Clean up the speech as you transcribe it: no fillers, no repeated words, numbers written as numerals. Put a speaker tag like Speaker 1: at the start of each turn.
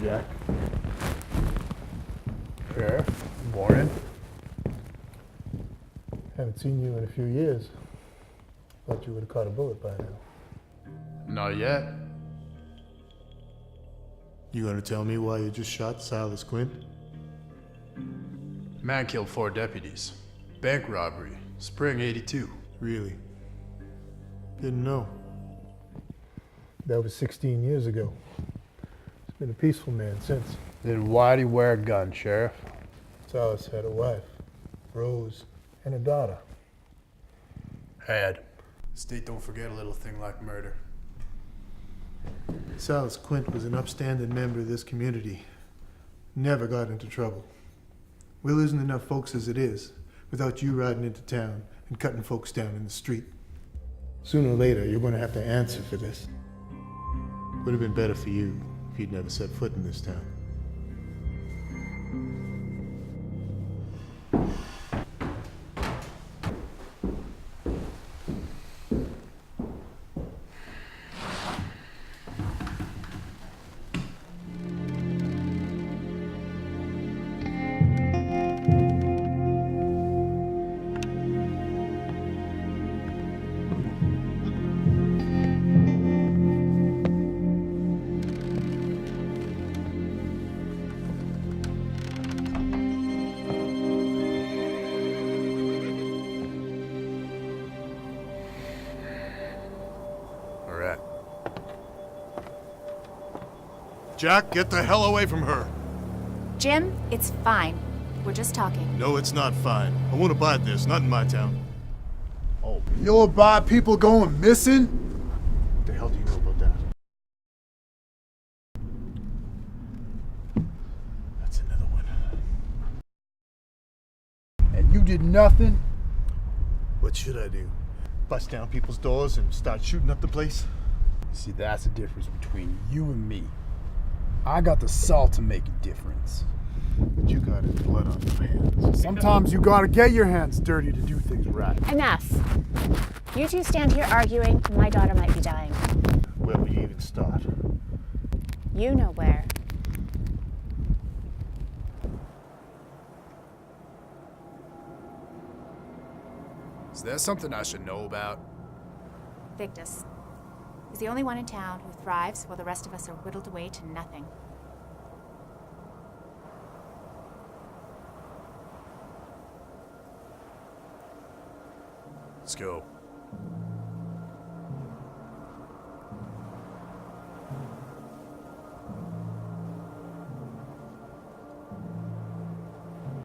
Speaker 1: Jack. Sheriff, good morning. Haven't seen you in a few years. Thought you would have caught a bullet by now.
Speaker 2: Not yet.
Speaker 3: You gonna tell me why you just shot Silas Quint?
Speaker 2: Man killed 4 deputies. Bank robbery. Spring '82.
Speaker 3: Really? Didn't know.
Speaker 1: That was 16 years ago. He's been a peaceful man since.
Speaker 4: Then why'd he wear a gun, Sheriff?
Speaker 1: Silas had a wife, Rose, and a daughter.
Speaker 2: Had. State don't forget a little thing like murder.
Speaker 3: Silas Quint was an upstanding member of this community. Never got into trouble. We're losing enough folks as it is, without you riding into town and cutting folks down in the street. Sooner or later, you're gonna have to answer for this. Would have been better for you if you'd never set foot in this town. Jack, get the hell away from her!
Speaker 5: Jim, it's fine. We're just talking.
Speaker 3: No, it's not fine. I won't abide this, not in my town.
Speaker 6: Oh, you'll abide people going missing?
Speaker 3: What the hell do you know about that? That's another one.
Speaker 6: And you did nothing?
Speaker 3: What should I do? Bust down people's doors and start shooting up the place?
Speaker 4: See, that's the difference between you and me. I got the salt to make a difference.
Speaker 3: But you got his blood on your hands.
Speaker 6: Sometimes you gotta get your hands dirty to do things right.
Speaker 5: Enough. You two stand here arguing, my daughter might be dying.
Speaker 3: Where would you even start?
Speaker 5: You know where.
Speaker 2: Is there something I should know about?
Speaker 5: Victus. He's the only one in town who thrives while the rest of us are whittled away to nothing.
Speaker 2: Let's go.